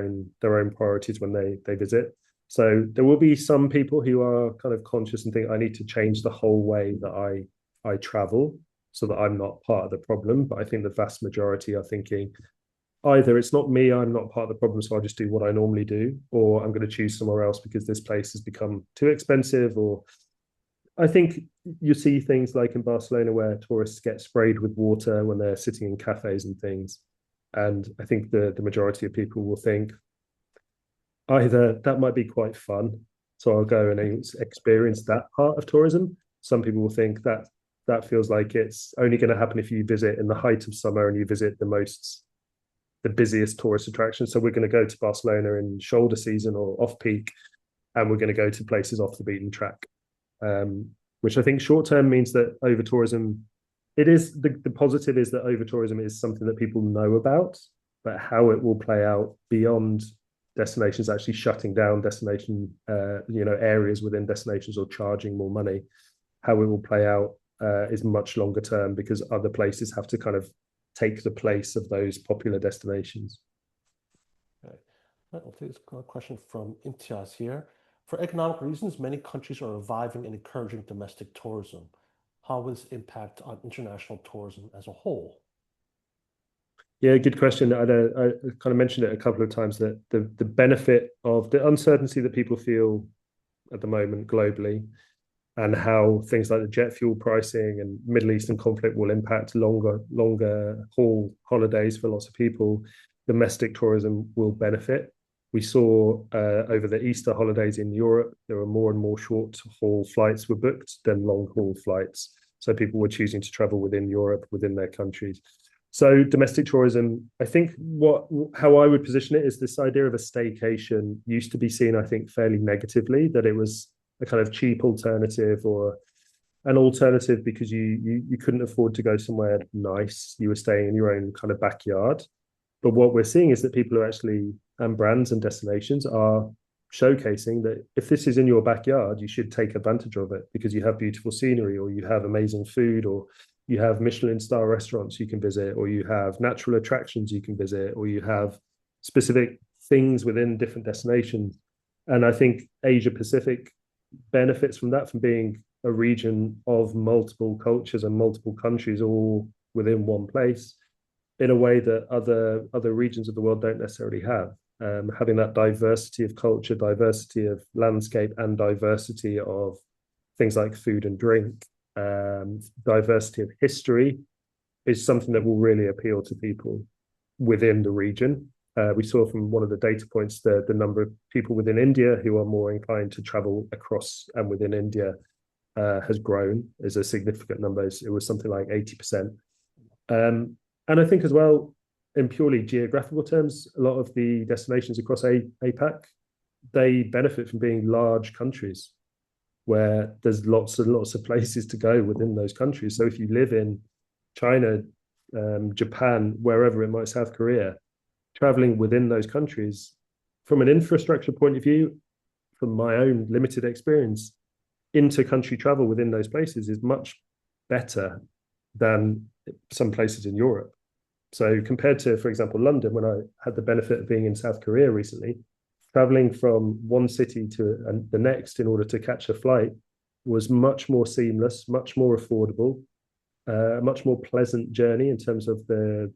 own priorities when they visit. So there will be some people who are kind of conscious and think I need to change the whole way that I travel so that I'm not part of the problem. But I think the vast majority are thinking either it's not me, I'm not part of the problem, so I'll just do what I normally do, or I'm going to choose somewhere else because this place has become too expensive. Or I think you see things like in Barcelona where tourists get sprayed with water when they're sitting in cafes and things. And I think the majority of people will think either that might be quite fun, so I'll go and experience that part of tourism. Some people will think that feels like it's only going to happen if you visit in the height of summer and you visit the busiest tourist attraction. So we're going to go to Barcelona in shoulder season or off peak, and we're going to go to places off the beaten track. Which I think short term means that over tourism, it is the positive is that over tourism is something that people know about, but how it will play out beyond destinations actually shutting down destination areas within destinations or charging more money, how it will play out is much longer term because other places have to kind of take the place of those popular destinations. Okay. I'll take this question from Imtiaz here. For economic reasons, many countries are reviving and encouraging domestic tourism. How will this impact on international tourism as a whole? Yeah, good question. I kind of mentioned it a couple of times that the benefit of the uncertainty that people feel at the moment globally, and how things like the jet fuel pricing and Middle Eastern conflict will impact longer haul holidays for lots of people. Domestic tourism will benefit. We saw over the Easter holidays in Europe, there were more and more short haul flights were booked than long haul flights. So people were choosing to travel within Europe, within their countries. So domestic tourism, I think how I would position it is this idea of a staycation used to be seen, I think, fairly negatively, that it was a kind of cheap alternative or an alternative because you couldn't afford to go somewhere nice. You were staying in your own kind of backyard. But what we're seeing is that people are actually, and brands and destinations are showcasing that if this is in your backyard, you should take advantage of it because you have beautiful scenery, or you have amazing food, or you have Michelin star restaurants you can visit, or you have natural attractions you can visit, or you have specific things within different destinations. And I think Asia Pacific benefits from that, from being a region of multiple cultures and multiple countries all within one place, in a way that other regions of the world don't necessarily have. Having that diversity of culture, diversity of landscape, and diversity of things like food and drink, diversity of history is something that will really appeal to people within the region. We saw from one of the data points the number of people within India who are more inclined to travel across and within India has grown as a significant number. It was something like 80%. And I think as well, in purely geographical terms, a lot of the destinations across APAC, they benefit from being large countries where there's lots and lots of places to go within those countries. So if you live in China, Japan, wherever it might, South Korea, traveling within those countries, from an infrastructure point of view, from my own limited experience, inter-country travel within those places is much better than some places in Europe. So compared to, for example, London, when I had the benefit of being in South Korea recently, traveling from one city to the next in order to catch a flight was much more seamless, much more affordable, much more pleasant journey in terms of the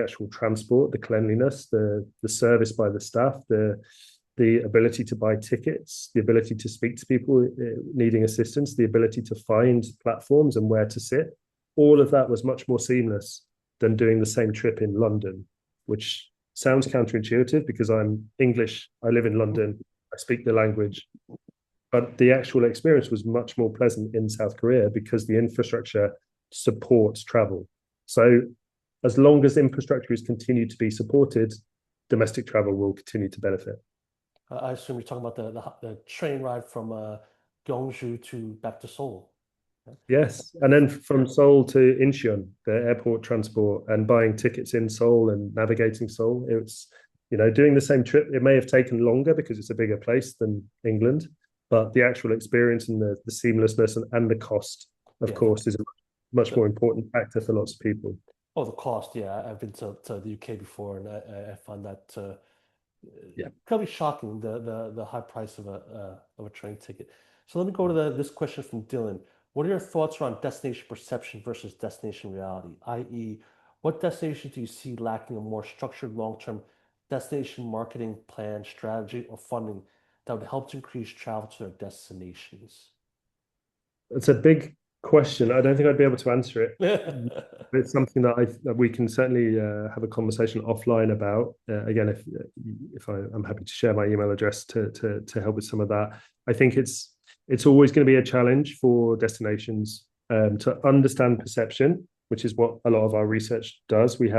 actual transport, the cleanliness, the service by the staff, the ability to buy tickets, the ability to speak to people needing assistance, the ability to find platforms and where to sit. All of that was much more seamless than doing the same trip in London, which sounds counterintuitive because I'm English, I live in London, I speak the language. But the actual experience was much more pleasant in South Korea because the infrastructure supports travel. So as long as infrastructure is continued to be supported, domestic travel will continue to benefit. I assume you're talking about the train ride from Gyeongju to back to Seoul. Yes, and then from Seoul to Incheon, the airport transport, and buying tickets in Seoul and navigating Seoul. It's, doing the same trip. It may have taken longer because it's a bigger place than England, but the actual experience and the seamlessness and the cost, of course, is a much more important factor for lots of people. Oh, the cost, yeah. I've been to the UK before, and I find that probably shocking, the high price of a train ticket. So let me go to this question from Dylan. What are your thoughts around destination perception versus destination reality? I.e., what destinations do you see lacking a more structured long-term destination marketing plan, strategy, or funding that would help to increase travel to their destinations? It's a big question. I don't think I'd be able to answer it. It's something that we can certainly have a conversation offline about. Again, if I'm happy to share my email address to help with some of that. I think it's always going to be a challenge for destinations to understand perception, which is what a lot of our research does. We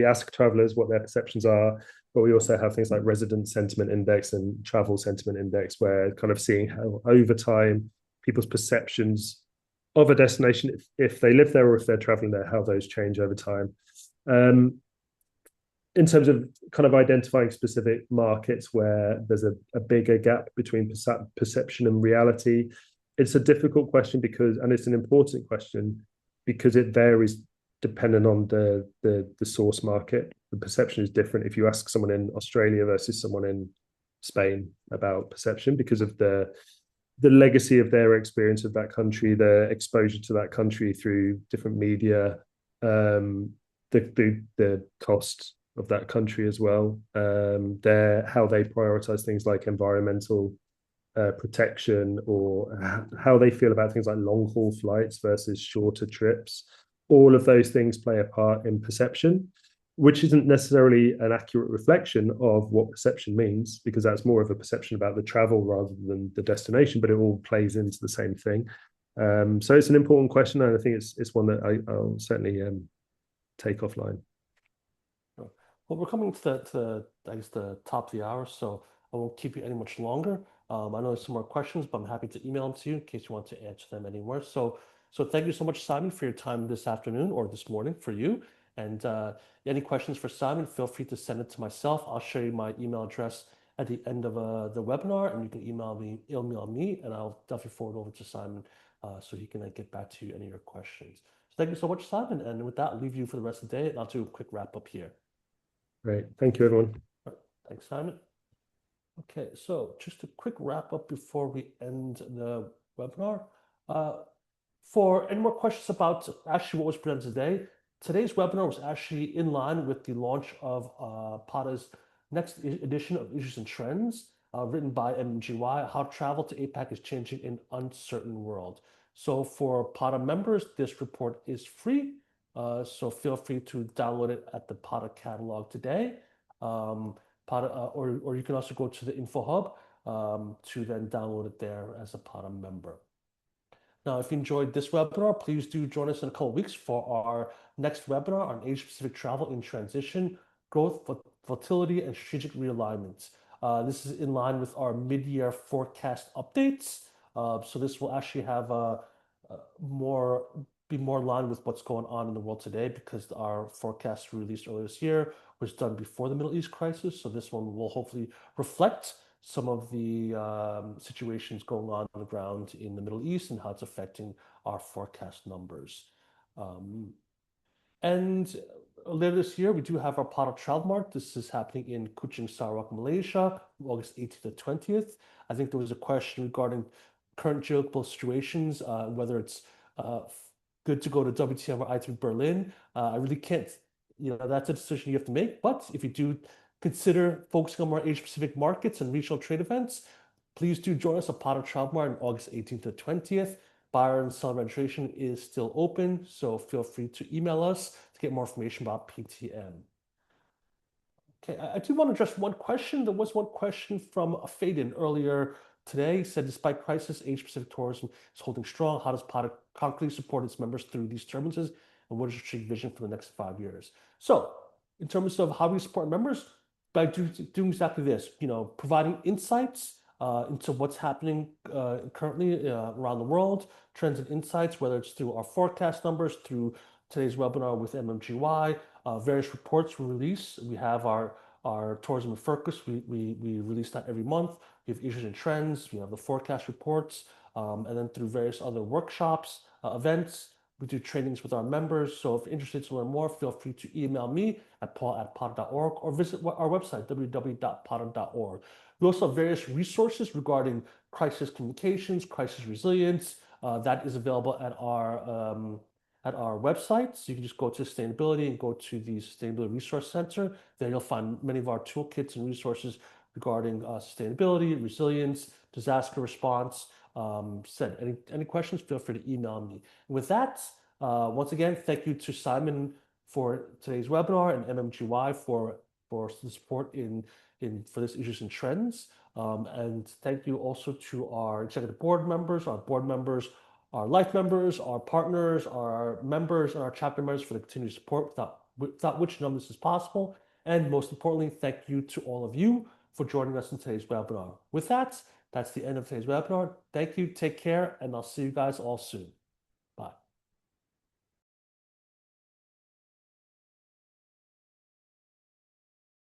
ask travelers what their perceptions are, but we also have things like resident sentiment index and travel sentiment index, where kind of seeing how over time people's perceptions of a destination, if they live there or if they're traveling there, how those change over time. In terms of kind of identifying specific markets where there's a bigger gap between perception and reality, it's a difficult question and it's an important question because it varies depending on the source market. The perception is different if you ask someone in Australia versus someone in Spain about perception because of the legacy of their experience of that country, their exposure to that country through different media, the cost of that country as well, how they prioritize things like environmental protection, or how they feel about things like long haul flights versus shorter trips. All of those things play a part in perception, which isn't necessarily an accurate reflection of what perception means, because that's more of a perception about the travel rather than the destination, but it all plays into the same thing. So it's an important question, and I think it's one that I'll certainly take offline. Well, we're coming to I guess the top of the hour, so I won't keep you any much longer. I know there's some more questions, but I'm happy to email them to you in case you want to answer them anywhere. So thank you so much, Simon, for your time this afternoon or this morning for you. And any questions for Simon, feel free to send it to myself. I'll share you my email address at the end of the webinar, and you can email me, and I'll definitely forward over to Simon so he can get back to you any of your questions. So thank you so much, Simon. And with that, I'll leave you for the rest of the day, and I'll do a quick wrap up here. Great. Thank you, everyone. All right. Thanks, Simon. Okay, so just a quick wrap up before we end the webinar. For any more questions about actually what was presented today, today's webinar was actually in line with the launch of PATA's next edition of Issues and Trends, written by MMGY, How Travel to APAC is Changing in Uncertain World. So for PATA members, this report is free, so feel free to download it at the PATA catalog today. PATA, or you can also go to the Info Hub to then download it there as a PATA member. Now, if you enjoyed this webinar, please do join us in a couple of weeks for our next webinar on Asia-Pacific travel in transition, growth, volatility, and strategic realignment. This is in line with our mid-year forecast updates. So this will actually have be more in line with what's going on in the world today, because our forecast released earlier this year was done before the Middle East crisis. So this one will hopefully reflect some of the situations going on the ground in the Middle East and how it's affecting our forecast numbers. And later this year, we do have our Pot of Travel Mart. This is happening in Kuching, Sarawak, Malaysia, August 18th to 20th. I think there was a question regarding current geopolitical situations, whether it's good to go to WTM or ITB Berlin. I really can't, that's a decision you have to make. But if you do consider focusing on more Asia-Pacific markets and regional trade events, please do join us at Pot of Travel Mart on August 18th to 20th. Buyer and seller registration is still open, so feel free to email us to get more information about PTM. Okay, I do want to address one question. There was one question from Faden earlier today. He said, despite crisis, Asia-Pacific tourism is holding strong. How does POTA concretely support its members through these turbulences? And what is your strategic vision for the next 5 years? So, in terms of how we support members, by doing exactly this, providing insights into what's happening currently around the world, trends and insights, whether it's through our forecast numbers, through today's webinar with MMGY, various reports we release. We have our tourism in focus. We release that every month. We have issues and trends. We have the forecast reports, and then through various other workshops, events. We do trainings with our members. So if you're interested to learn more, feel free to email me at paul@pota.org or visit our website, www.pota.org. We also have various resources regarding crisis communications, crisis resilience. That is available at our website. So you can just go to sustainability and go to the Sustainability Resource Center. There you'll find many of our toolkits and resources regarding sustainability, resilience, disaster response. Any questions, feel free to email me. And with that, once again, thank you to Simon for today's webinar and MMGY for the support for this Issues and Trends. And thank you also to our executive board members, our life members, our partners, our members, and our chapter members for the continued support, without which none of this is possible. And most importantly, thank you to all of you for joining us in today's webinar. With that, that's the end of today's webinar. Thank you, take care, and I'll see you guys all soon. Bye.